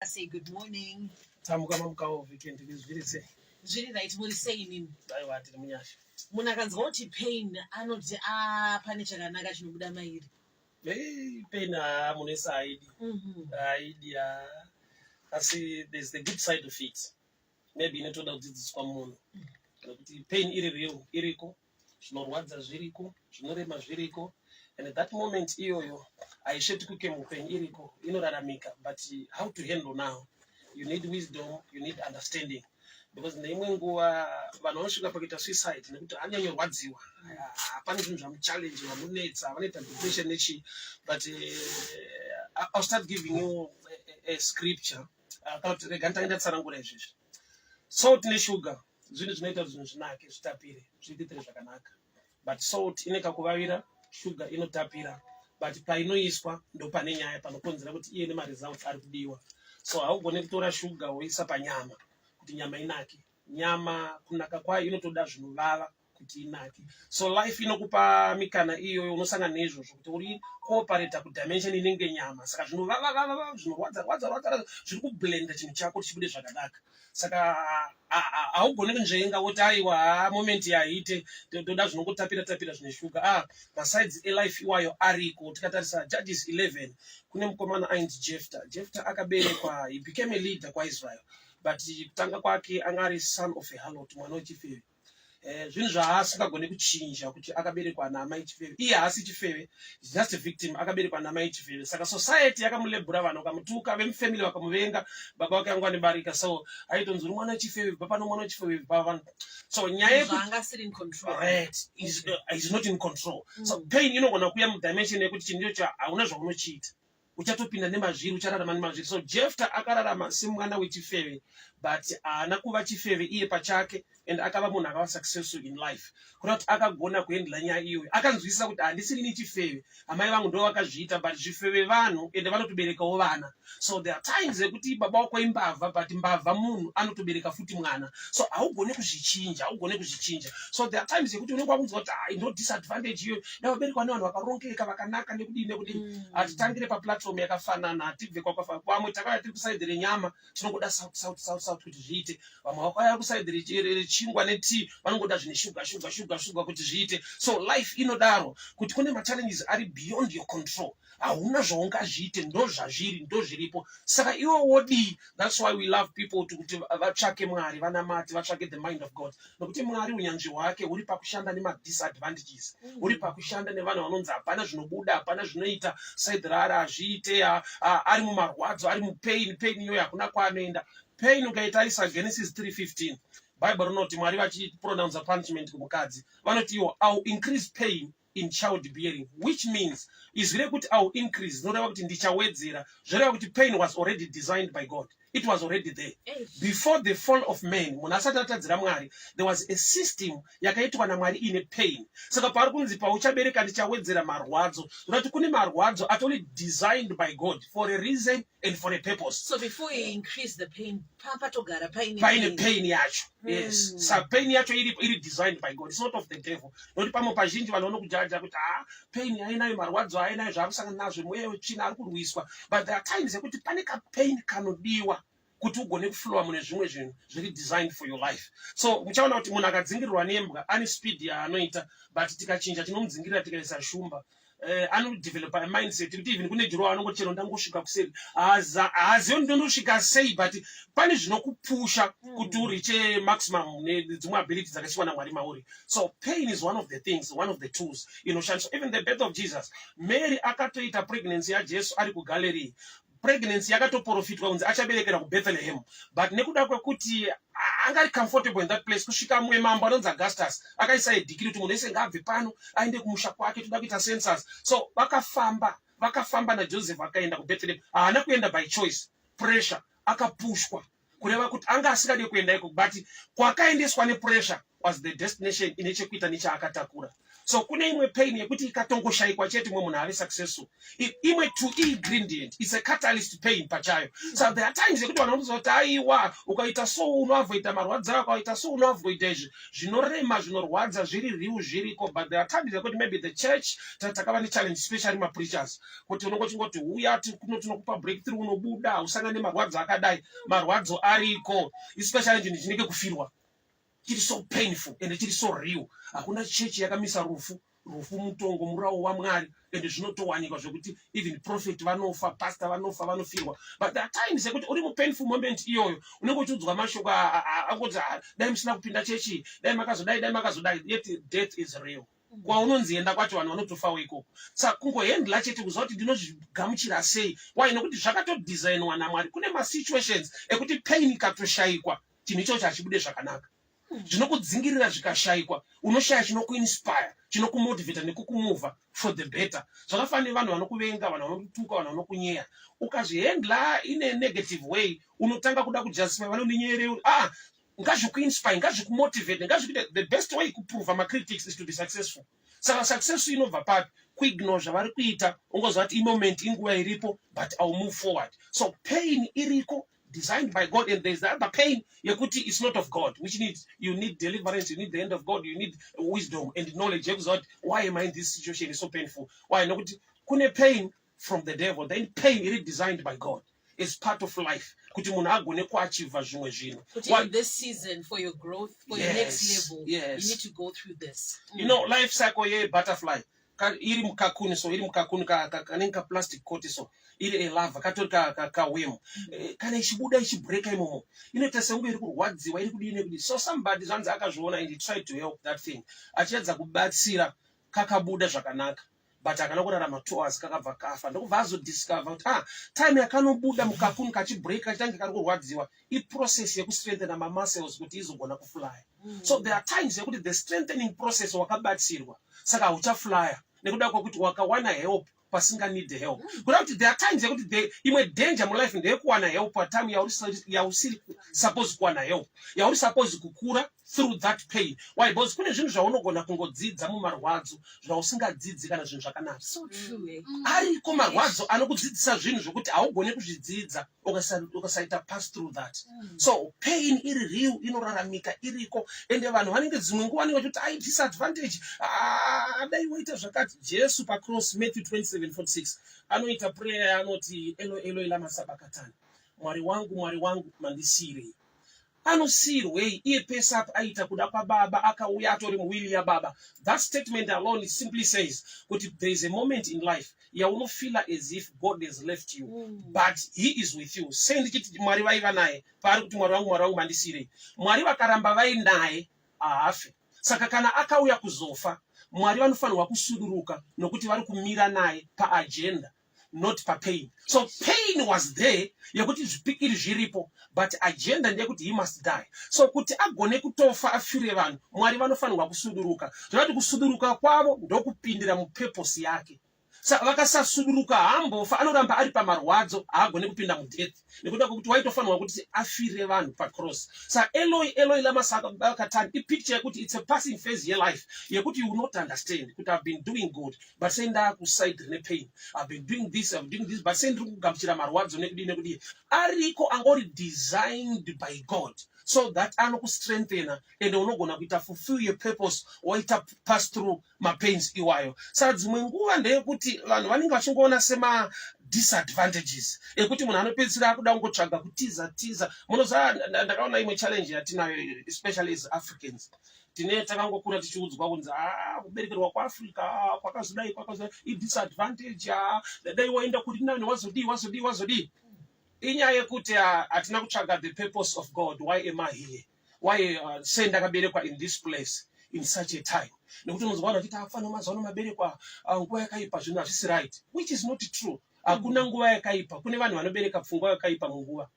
I say good morning. Tamuka mamukawo weekend ndizvirise. Zviri right, muri sei inini? Aiwa tiri munyasha. Munhu akanzwa kuti pain anoti pane chakanaka chinobuda mairi. Pain munesa aidi. Aidi asi there's the good side of it. Maybe inotoda kudzidziswa munhu. Kuti pain iri real iriko, zvinorwadza zviriko, zvinorema zviriko. And at that moment iyoyo aisheti kuke mupain iriko inoraramika, but how to handle now? You need wisdom, you need understanding. Because neimwe nguva vanhu vanosvika pakuita suicide nekuti anyanyorwadziwa, hapana zvinhu zvamuchallenge vamunetsa, vanoita depression nechi. But I'll start giving you a scripture. Kana kuti rega nditaenda tsanangura izvizvi. Salt nesugar zvinhu zvinoita kuti zvinhu zvinake zvitapire zviitire zvakanaka. But salt ine kakuvavira, sugar inotapira. But painoiswa ndo pane nyaya panokonzera kuti iye nemaresults ari kudiwa. So haugone kutora sugar woisa panyama kuti nyama inake. Nyama kunaka kwayo inotoda zvinovava kuti inake. So life inokupa mikana iyo unosangana nezvozvo kuti uri cooperate kudimension inenge nyama. Saka zvinovava zvinorwadza zviri kublenda chinhu chako chibude zvakanaka. Saka haugone kunzvenga woti aiwa moment yaite toda zvinongotapira zvine sugar. Besides life iwayo ariko tikatarisa Judges 11 kune mukomana ainzi Jephthah akaberekwa, he became a leader kwaIsrael, but kutanga kwake angari son of a harlot, mwana wechifeve. Zvinhu zvaasingagone kuchinja kuti akaberekwa naamai chifeve. Iye haasi chifeve, just a victim, akaberekwa naamai chifeve. Saka society yakamulebhura vanhu vakamutuka, vemufamily vakamuvenga, baba wake angu anibarika. So aitonzi uri mwana wechifeve, baba no mwana wechifeve, baba. So nyaya yekuti in control. Right, is not in control. So pain inogona kuya mudimension yekuti chinhu icho hauna zvaunochiita. Uchatopinda nemazviri, uchararama nemazviri. So Jephthah akararama semwana wechifeve, but haana kuva chifeve iye pachake, and akava munhu akava successful in life. Kuna kuti akagona kuendla nyaya iyoyo. Akanzwisisa kuti handisiri ni chifeve, amai vangu ndo vakazviita, but zvifeve vanhu ende vanotoberekawo vana. So there are times ekuti baba wako imbavha, but mbavha munhu anotobereka futi mwana. So haugone kuzvichinja. So there are times ekuti unenge wakunzwa kuti ndo disadvantage iyo ndavaberekwa nevanhu vakarongeka vakanaka nekudini. Hatitangire paplatform yakafanana, hatibve kwamwe takauya tiri kusaidhi renyama tinongoda south kuti zviite. Vamwe vakauya kusaidhi rechingwa netii vanongoda zvine sugar kuti zviite. So life inodaro kuti kune machallenges ari beyond your control. Hauna zvaungazviite, ndo zvazviri, ndo zviripo. Saka iwe wodi. That's why we love people kuti vatsvake Mwari, vanamati, vatsvake the mind of God. Nokuti Mwari unyanzvi hwake uri pakushanda nema-disadvantages. Uri pakushanda nevanhu vanonzi hapana zvinobuda, hapana zvinoita, side rara hazviite, ari mumarwadzo, ari mupain iyoyo hakuna kwaanoenda. Pain ukaitarisa Genesis 3:15. Bible rinoti Mwari vachipronounce punishment kumukadzi. Vanoti iwo, I will increase pain in childbearing, which means izvire kuti I will increase, znoreva kuti ndichawedzera. Zvoreva kuti pain was already designed by God. It was already there. Before the fall of man, munhu asati atadzira Mwari, there was a system yakaitwa naMwari ine pain. Saka pari kunzi pauchabereka ndichawedzera marwadzo. Zvorati kune marwadzo atoli designed by God for a reason and for a purpose. So before you increase the pain, patogara paine pain yacho. Yes. So pain yacho iri designed by God. It's not of the devil. Noti pamwe pazhinji vanhu vanokujaja kuti pain hainayo, marwadzo hainayo, zvaakusangana nazvo, mweya wetsvina ari kurwiswa. But there are times ekuti pane kapain kanodiwa kuti ugone kuflowa mune zvimwe zvinhu zviri designed for your life. So muchaona kuti munhu akadzingirirwa nembwa ane speed yaanoita, but tikachinja tinomudzingirira tikaisa shumba. Anodevelopa a mindset kuti even kune jiro anongochero ndangosvika kuseri haazivi ndondosvika sei, but pane zvinokupusha kuti uriche maximum nedzimwe ability dzakasiwa naMwari mauri. So pain is one of the things, one of the tools inoshandiswa. Even the birth of Jesus, Mary akatoita pregnancy yaJesu ari kuGalilee. Pregnancy yakatoprofitwa kunzi achaberekera kuBethlehem, but nekuda kwekuti angari comfortable in that place, kusvika mumwe mambo anonzi Augustus akaisa edhikiri kuti munhu wese ngaabve pano aende kumusha kwake, toda kuita census. So vakafamba naJoseph akaenda kuBethlehem. Haana kuenda by choice, pressure, akapushwa kureva kuti anga asingade kuenda iko, but kwakaendeswa nepressure was the destination ine chekuita nechaakatakura. So kune imwe pain yekuti ikatongoshayikwa chete mwe munhu ave successful. Imwe to ingredient, it's a catalyst pain pachayo. So there are times yekuti vanhu vanozoti aiwa ukaita so unoavoida marwadzo ukaita so unoavoida izvi zvinorema zvinorwadza zviri riu zviriko. But there are times yekuti maybe the church takava nechallenge especially mapreachers kuti unongochingoti uya tinokupa breakthrough unobuda usangane marwadzo akadai marwadzo ariko especially nzvinhu zvinenge kufirwa chiri so painful and chiri so real. Hakuna chechi yakamisa rufu mutongo murawo waMwari and zvinotowanikwa zvekuti even prophet vanofa, pastor vanofa, vanofirwa. But there are times yekuti uri mu painful moment iyoyo unenge uchiudzwa mashoko angoti dai musina kupinda chechi, dai makazodai, yet death is real. Kwaunonzienda kwacho vanhu vanotofawo ikoko. Saka kungohendla chete kuziva kuti ndinozvigamuchira sei. Why? Nokuti zvakatodesignwa naMwari. Kune masituations ekuti pain ikatoshayikwa chinhu ichocho hachibude zvakanaka. Zvinokudzingirira zvikashayikwa unoshaya chinokuinspire, chinokumotivata nekukumuvha for the better. Zvakafanira vanhu vanokuvenga, vanhu vanokutuka, vanhu vanokunyeya. Ukazvihendla in a negative way unotanga kuda kujustify vanondinyerewo. Ngazvikuinspire, ngazvikumotivate, ngazvikuite. The best way kuprove macritics is to be successful. Saka success inobva papi? Kuignore zvavari kuita, ungozva kuti moment inguva iripo, but I'll move forward. So pain iriko, designed by God, and there's the other pain yekuti it's not of God, which you need deliverance, you need the end of God, you need wisdom and knowledge. Why am I in this situation? It's so painful. Why? Nokuti kune pain from the devil, then pain is designed by God. It's part of life. Kuti munhu agone kuachieva zvimwe zvinhu. In this season, for your growth, for your next level, you need to go through this. You know, life cycle ye butterfly. Iri mukakuni so, iri mukakuni kanenge ka plastic coat so, iri elava katori ka wemu. Kana ichibuda ichibreka imomo. Inoita sengu iri kurwadziwa, iri kudini kudini. So somebody zvanzi akazviona and he tried to help that thing. Achiedza kubatsira kakabuda zvakanaka. But akana kurarama 2 hours kakabva kafa. Ndokubva azodiscover kuti time yakanobuda mukakuni kachibreka kachange kari kurwadziwa iprocess yekustrengthena mamuscles kuti izogona kufly. So there are times yekuti the strengthening process wakabatsirwa saka uchaflya nekuda kwokuti wakawana help pasinga need help. Kuda kuti there are times yekuti imwe danger mu life ndeyekuwana help pa time yausiri suppose kuwana help, yauri suppose kukura through that pain. Why? Because kune zvinhu zvaunogona kungodzidza mumarwadzo zvausingadzidzi kana zvinhu zvakanaka. So true. Ariko marwadzo anokudzidzisa zvinhu zvokuti haugone kuzvidzidza ukasaita pass through that. So pain iri real, inoraramika iriko, ende vanhu vanenge dzimwe nguva vanenge vachiti disadvantage dai waita zvakati. Jesu pacross Matthew 27:46 anoita prayer anoti Eloi Eloi lama sabakatani, Mwari wangu mandisirei. Anosirwei iye pesa apa aita kuda kwaBaba akauya atori muwili yaBaba. That statement alone, it simply says that there is a moment in life yaunofeel as if God has left you, but he is with you. Sendi Mwari vaiva naye pari kuti Mwari wangu mandisirei. Mwari vakaramba vai naye haafe. Saka kana akauya kuzofa, Mwari vanofanirwa kusuduruka nokuti vari kumira naye paagenda, not pa pain. So pain was there yekuti zvipikiri zviripo, but agenda ndeyekuti he must die. So kuti agone kutofa afire vanhu, Mwari vanofanirwa kusuduruka. Zvinoti kusuduruka kwavo ndokupindira mupurpose yake. Saka vakasasuduruka hambofa, anoramba ari pamarwadzo, haagone kupinda mudeath. Nekuda kwokuti waitofanirwa kuti afire vanhu pacross. Saka Eloi Eloi lama sabakatani ipicture yekuti it's a passing phase in life yekuti you will not understand kuti I've been doing good but say ndakuside nepain, I've been doing this but say ndiri kugamuchira marwadzo nekudini. Ariko angori designed by God so that anokustrengthena and unogona kuita fulfill your purpose waita pass through mapains iwayo. Saka dzimwe nguva ndeyekuti vanhu vanenge vachingoona sema disadvantages ekuti munhu anopedzisira akuda kungotsvaga kutiza. Munoziva ndakaona imwe challenge yatinayo especially as Africans. Tine takangokura tichiudzwa kunzi kuberekerwa kwaAfrica kwakazodai idisadvantage, dai waenda kuti nani wazodii. Inyaya yekuti hatina kutsvaga the purpose of God. Why am I here? Why say ndakaberekwa in this place in such a time? Nekuti unozwana kuti afana mazuva maberekwa nguva yakaipa, zvinhu hazvisi right, which is not true. Hakuna nguva yakaipa. Kune vanhu vanobereka pfungwa yakaipa munguva.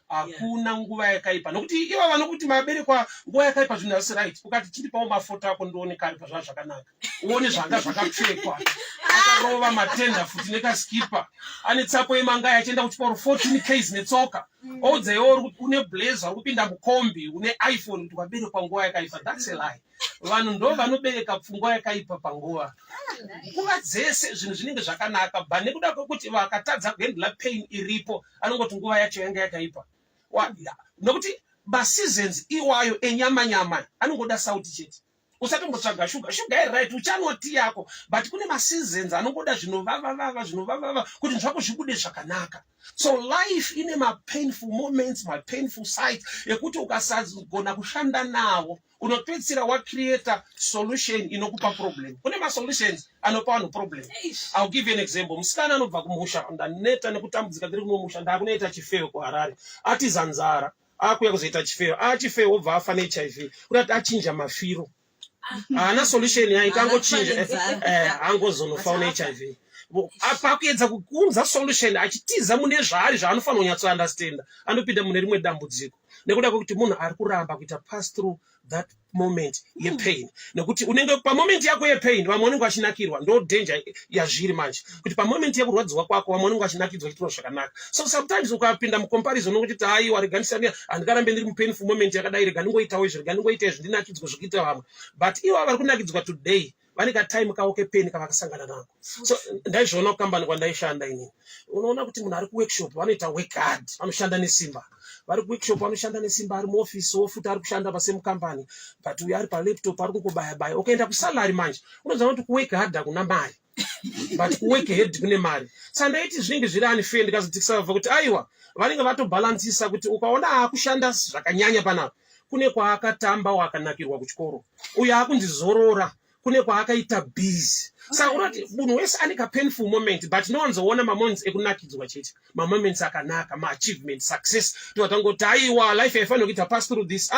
Hakuna nguva yakaipa. Nokuti ivo vanokuti maberekwa nguva yakaipa zvinhu hazvisi right. Ukati chiripawo mafoto ako ndione kari pazvava zvakanaka. Uone zvanga zvakapfekwa. Akarova matenda futi nekaskipa. Ane tsapo yemanga achienda kuchikoro 14 Ks netsoka. Odzaiwo une blazer, kupinda mukombi, une iPhone, kuti waberekwa nguva yakaipa. That's a lie. vanhu ndo vanobereka pfungwa yakaipa panguva. Nguva dzese zvinhu zvinenge zvakanaka, but nekuda kwekuti vakatadza kuhandla pain iripo, anongoti nguva yacho yanga yakaipa. Nokuti maseasons iwayo enyama anongoda sauti chete. Usatombotsvaga shuga right uchanoti yako, but kune maseasons anongoda zvinovava kuti zvako zvibude zvakanaka. So life ine painful moments, painful sides ekuti ukasagona kushanda nawo unopedzisira wacreata solution inokupa problem. Kune solutions anopa vanhu problem. I'll give you an example. Musikana anobva kumusha ndaneta nekutambudzika ndiri kumusha ndakunoita chifeyo kuHarare. Ati zanzara akuya kuzoita chifeyo. Chifeyo obva afa neHIV. Kuti achinja mafiro. Ana solution yaitangochinja angozonofa neHIV. Pakuedza kukunza solution achitiza mune zvaari zvaanofanira kunyatso understand, anopinda mune rimwe dambudziko. Nekuda kwekuti munhu ari kuramba kuita pass through that moment yepain. Nekuti unenge pamoment yako yepain vamwe vanenge vachinakirwa, ndo danger yazviri manje. Kuti pamoment yekurwadziwa kwako vamwe vanenge vachinakidzwa chitiro zvakanaka. So sometimes ukapinda mucomparison nokuti haiwa reganisania handikarambe ndiri mupainful moment yakadai, rega ndingoitawo izvi, rega ndingoita izvi ndinakidzwa zvokuita vamwe. But ivo vari kunakidzwa today vane katime kavo kepain kavakasangana nako. So ndaizviona kukambani kwandaishanda inini. Unoona kuti munhu ari kuworkshop vanoita work hard, vanoshanda nesimba. Vari kuworkshop vanoshanda nesimba, ari muoffice ofuta ari kushanda pasemukambani, but uyo ari palaptop ari kungobaya. Ukaenda kusalary manje unoziva kuti kuwork hard hakuna mari, but kuwork hard kune mari. Saka ndaiti zvinenge zviri unfair ndikazodikisa kuti aiwa vanenge vatobalansisa kuti ukaona akushanda zvakanyanya panapa kune kwaakatamba wakanakirwa kuchikoro, uyo akundizorora kune kwaakaita busy. Saka unoti munhu wese ane painful moment, but nowanzoona moments ekunakidzwa chete, moments akanaka, achievement, success. Totangoti aiwa life yaifanira kuita pass through this.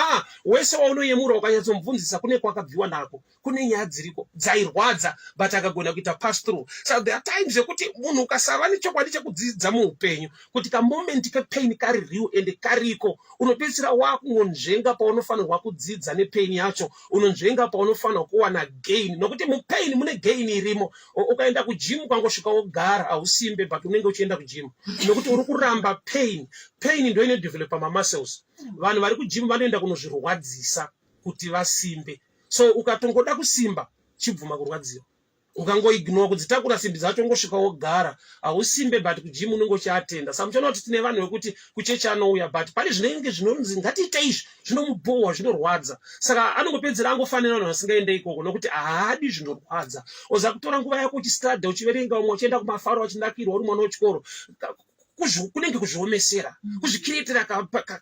Wese waunoyemura ukanyatsomubvunzisa kune kwakabviwa nako, kune nyaya dziriko dzairwadza but akagona kuita pass through. So there are times yekuti munhu ukasava nechokwadi chekudzidza muupenyu kuti kamoment kepain kari real and kariko, unopedzisira wakungonzvenga paunofanirwa kudzidza nepain yacho, unonzvenga paunofanirwa kuwana gain, nokuti mupain mune gain irimo. Ukaenda kugym ukangosvika wogara ausimbe, but unenge uchienda kugym nokuti uri kuramba pain ndo inodevelopa mamuscles. Vanhu vari kugym vanoenda kunozvirwadzisa kuti vasimbe. So ukatongoda kusimba chibvuma kurwadziwa, ukangoignore kudzitakura simbi dzacho ngosvika wogara ausimbe, but kugym unenge uchiatenda. Saka muchaona kuti tine vanhu vekuti kuchechi anouya, but pane zvinenge zvinonzi ngatiite izvi zvinomubohwa, zvinorwadza. Saka anongopedzera angofanira vanhu vasingaende ikoko nokuti haadi zvinorwadza. Oza kutora nguva yako uchistadha uchiverenga, umwe uchienda kumafaro wachinakirwa uri mwana wechikoro, kunenge kuzviomesera, kuzvikiriitira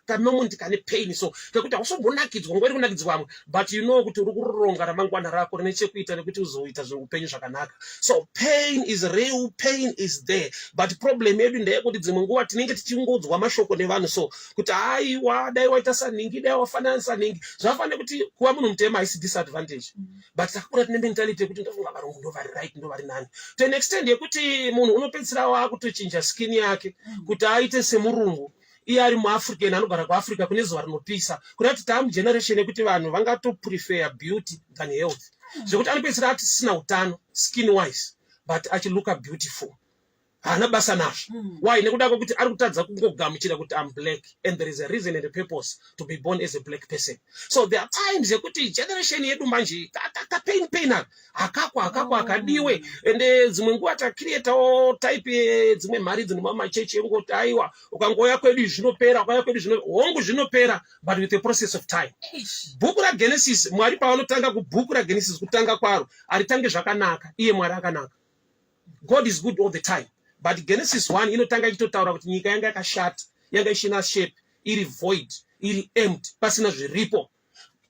kamoment kane pain. So kekuti hausombonakidwa ngori kunakidzwa vamwe, but you know kuti uri kuronga ramangwana rako rine chekuita nekuti uzoita zveupenyu zvakanaka. So pain is real, pain is there, but problem yedu ndeyekuti dzimwe nguva tinenge tichingodzwa mashoko nevanhu, so kuti aiwa dai waita saningi, dai wafanana saningi. Zvafanira kuti kuva munhu mutema haisi disadvantage, but takura tine mentality yekuti ndofunga varungu ndo vari right, ndo vari nani, to an extent yekuti munhu unopedzisira wakutochinja skin yake kuti aite semurungu. Iye ari muAfrican anogara kuAfrica kune zuva rinopisa, kuti taamugeneration yekuti vanhu vangatoprefer beauty than health, zvekuti anopedzisira ati sina utano skin wise but achiluka beautiful, hana basa nazvo. Why? Nekuda kwekuti ari kutadza kungogamuchira kuti I'm black and there is a reason and a purpose to be born as a black person. So there are times yekuti generation yedu manje pain akako akadiwe, ende dzimwe nguva takreatawo type dzimwe mari dzinomwa machechi engoti aiwa ukangoya kwedu zvinopera, ukauya kwedu hongu zvinopera, but with the process of time. Bhuku raGenesis, Mwari pavanotanga kubhuku raGenesis kutanga kwaro aritange zvakanaka, iye Mwari akanaka. God is good all the time. But Genesis 1 inotanga ichitotaura kuti nyika yanga yakashata, yanga isina shape, iri void, iri empty, pasina zviripo.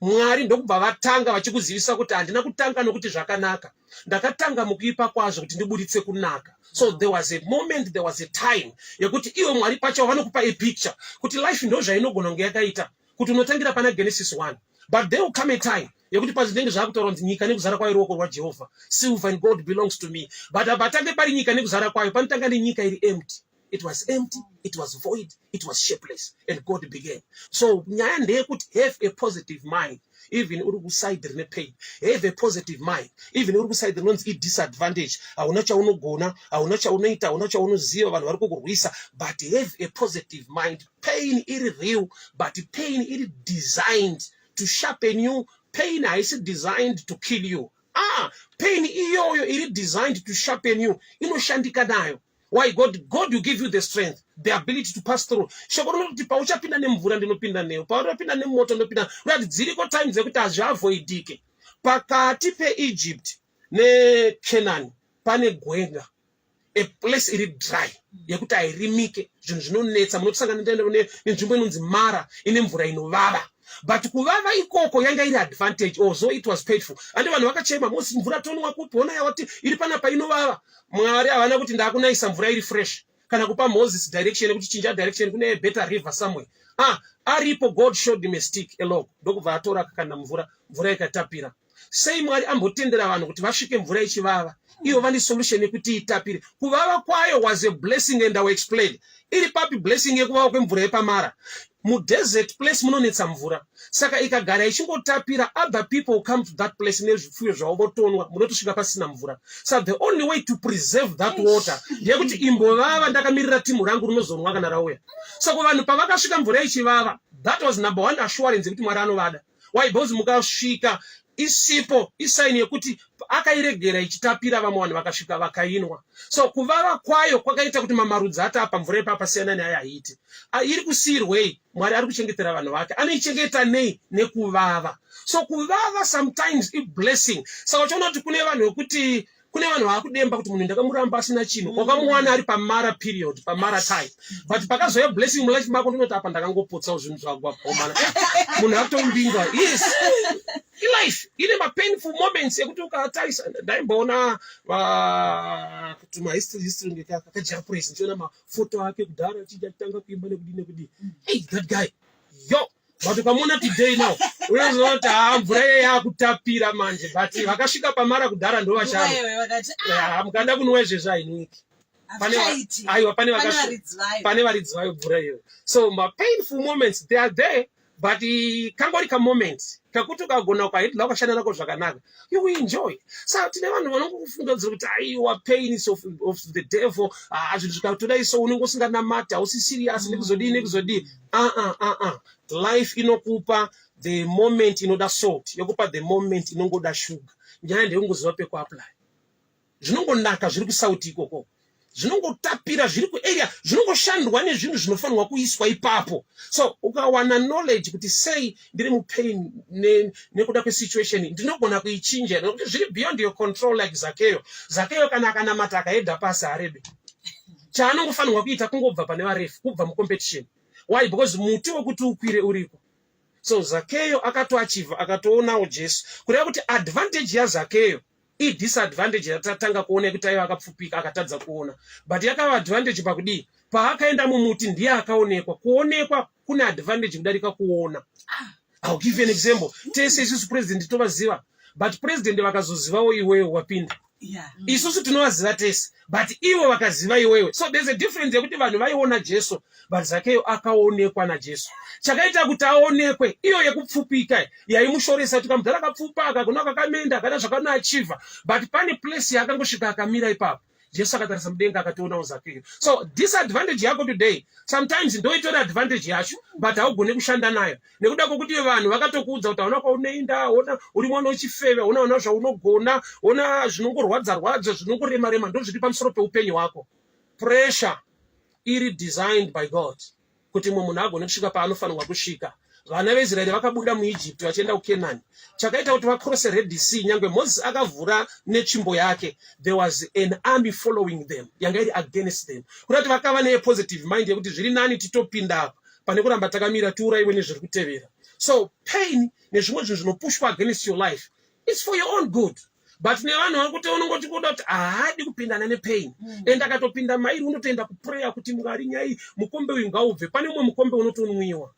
Mwari ndokubva vatanga vachikuzivisa kuti handina kutanga nokuti zvakanaka, ndakatanga mukuipa kwazvo kuti ndibuditse kunaka. So there was a moment, there was a time yekuti iwe Mwari pacho vanokupa a picture kuti life ndo zvainogona kunge yakaita, kuti unotangira pana Genesis 1, but there will come a time yekuti pazvinenge zvakutaura kuti nyika nekuzara kwayo ruoko rwaJehovha, silver and gold belongs to me, but apatange pari nyika nekuzara kwayo panotanga nenyika iri empty. It was empty, it was void, it was shapeless, and God began. So nyaya ndeyekuti have a positive mind, even uri kuside rine pain, have a positive mind, even uri kuside rinonzi disadvantage, hauna chaunogona, hauna chaunoita, hauna chaunoziva, vanhu vari kukurwisa, but have a positive mind. Pain iri real, but pain iri designed to sharpen you, pain is designed to kill you. Pain iyoyo iri designed to sharpen you. Inoshandika nayo. Why? God will give you the strength, the ability to pass through. Shokoro kuti pauchapinda nemvura ndinopinda neyo. Paunopinda nemoto ndopinda. Kuti dziriko times dzekuti azvavoidike. Pakati peEgypt ne Canaan pane gwenga. A place iri dry. Yekuti airimike. Zvinhu zvinonetsa munotsangana nenzvimbo inonzi Mara ine mvura inovava. But kuvava ikoko yanga iri advantage, although it was painful. And vanhu vakachema Moses mvura tonwa kupi ona yawati iri panapa inovava. Mwari havana kuti ndakunaisa mvura iri fresh. Kana kupa Moses direction kuti chinja direction kune better river somewhere. Aripo God showed him a stick, a log. Ndokubva atora akakanda mvura ikatapira. Sei Mwari ambotendera vanhu kuti vasvike mvura ichivava. Iyo vane solution yekuti itapire. Kuvava kwayo was a blessing, and I will explain. Iri papi blessing yekuvava kwemvura yepaMara. Mu desert place munonetsa mvura. Saka ikagara ichingotapira, other people come to that place nezvifuyo zvavotonwa munotosvika pasina mvura. So the only way to preserve that water ndeyekuti imbovava ndakamirira timu rangu rinozonwa kana rauya. So vanhu pavakasvika mvura ichivava, that was number one assurance yekuti Mwari anovada. Why? Because mukasvika isipo isaini yekuti akairegera ichitapira, vamwe vanhu vakasvika vakainwa. So kuvava kwayo kwakaita kuti mamarudzi atapa mvura ipapa siyana nayo haiti. Iri kusirwei Mwari ari kuchengetera vanhu vake. Anoichengeta nei? Nekuvava. So kuvava sometimes is blessing. Saka uchaona kuti kune vanhu vekuti kune vanhu vakudemba kuti munhu ndakamuramba asina chinhu. Wakamuwana ari paMara period, paMara time. But pakazoya blessing mulife mako ndinoti apa ndakangopotsawo zvinhu zvako apomana. Munhu akutombinga. Yes. Life ine ma painful moments yekuti ukatarisa ndaimboona kuti ma history ngekakaja praise ndiona mafoto ake kudhara achitanga kuimba nekudini. Hey, that guy. Yo, but ukamona today now unozoti mvura yakutapira manje, but vakasvika paMara kudhara ndo vachama. Mukanda kunwa izvezvo hainwiki. Pane varidzi vayo mvura iyo. So ma painful moments they are there, but kangori ka moment kakuti ukagona ukaitla ukashanda nako zvakanaka, you will enjoy. So tine vanhu vanongofunga kuti aiwa pain is of the devil, zvinhu zvikatodai so unenge usinganamata, usi serious nekuzodini. Life inokupa the moment inoda salt, yokupa the moment inongoda sugar. Nyaya ndeungoziva pekuapply. Zvinongonaka zviri kusauti ikoko. Zvinongotapira zviri kuarea, zvinongoshandwa nezvinhu zvinofanirwa kuiswa ipapo. So ukawana knowledge kuti sei ndiri mupain nekuda kwesituation ndinogona kuichinja nekuti zviri beyond your control, like Zakeyo kana akanamata akaedha pasi arebe. Chaanongofanirwa kuita kungobva pane varefu, kubva mucompetition. Why? Because muti wekuti ukwire uriko. So Zakeyo akatoachiva, akatoonawo Jesu. Kureva kuti advantage yaZakeyo disadvantage yatatanga kuona kuti aiva akapfupika akatadza kuona, but yakava advantage pakudii, paakaenda mumuti ndiye akaonekwa. Kuonekwa kuna advantage kudarika kuona. I'll give you an example. Tese isusu president tovaziva, but president vakazozivawo iwewe wapinda. Isusu tinovaziva tese, but ivo vakaziva iwewe. So there's a difference yekuti vanhu vaiona Jesu, but Zakeyo akaonekwa naJesu. Chakaita kuti aonekwe iyo yekupfupika yaimushoresa kuti kamudhara akapfupa akagona akakamenda akada zvakanoachiva, but pane place yakangosvika akamira ipapo. Jesu akatarisa mudenga akatoonawo Zakeyo. So disadvantage yako today sometimes ndoitora advantage yacho, but haugone kushanda nayo nekuda kwokuti vanhu vakatokuudza kuti hauna kwaunoenda, ona uri mwana wechifeve, unaona zvaunogona, ona zvinongorwadza zvinongorema ndo zviri pamusoro peupenyu hwako. Pressure iri designed by God kuti munhu agone kusvika paanofanirwa kusvika. Vana veIsraeri vakabuda muEgypt vachienda kuCanaan. Chakaita kuti vacross Red Sea, nyangwe Moses akavhura netsvimbo yake, there was an army following them, yanga iri against them. Kuti vakava nepositive mind yekuti zviri nani titopinda apa pane kuramba takamira tiuraiwe nezviri kutevera. So pain nezvimwe zvinhu zvinopushwa against your life, it's for your own good. But nevanhu vakuti unongoti kuda kuti haadi kupindana nepain. Enda akatopinda mairi unotoenda kuprayer kuti Mwari nyai mukombe uyu ngaubve. Pane umwe mukombe unotonwiwa.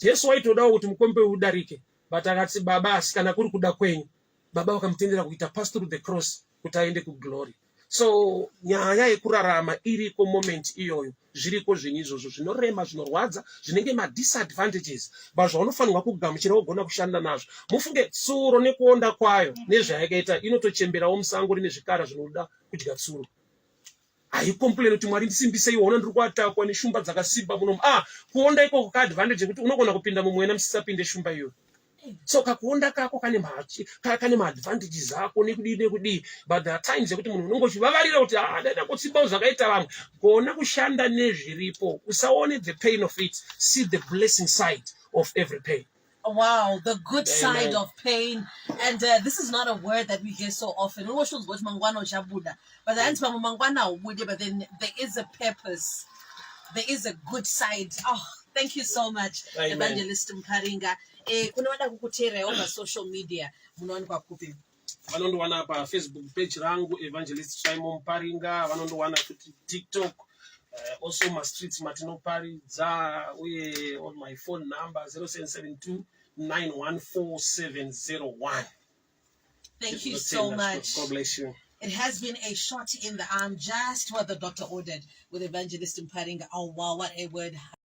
Jesu waitodawo kuti mukombe udarike, but akati Baba asi kana kuri kuda kwenyu. Baba vakamutendera kuita pass through the cross kuti aende kuglory. So nyaya yekurarama iriko moment iyoyo, zviriko zvinhu izvozvo zvinorema, zvinorwadza, zvinenge ma disadvantages, but zvaunofanirwa kugamuchira wogona kushanda nazvo. Mufunge tsuro nekuonda kwayo nezvayakaita inotochemberawo musango rine zvikara zvinoda kudya tsuro. Haicomplain kuti Mwari ndisimbise iwo, ona ndiri kuatakwa neshumba dzakasimba munomu. Kuonda ikoko ka advantage kuti unogona kupinda mumwena musisapinde shumba iyo. So kakuonda kako kane maadvantages ako nekudii, but there are times ekuti munhu unongochivavarira kuti daida kutsibawo zvakaita vamwe. Kona kushanda nezviripo, usaone the pain of it, see the blessing side of every pain. Wow, the good Amen. side of pain. And this is not a word that we hear so often. But then there is a purpose. There is a good side. Oh, thank you so much, Amen. Evangelist Mparinga. Kuna wada kukutera over social media. Munawanikwa kupi? Vanondowana pa Facebook page rangu Evangelist Simon Mparinga, vanondowana kuti TikTok, also my streets Martino Paridza, on my phone number 0772 914 Thank you so much. God bless you. It has been a shot in the arm, just what the doctor ordered with Evangelist Mparinga. Oh wow, what a word.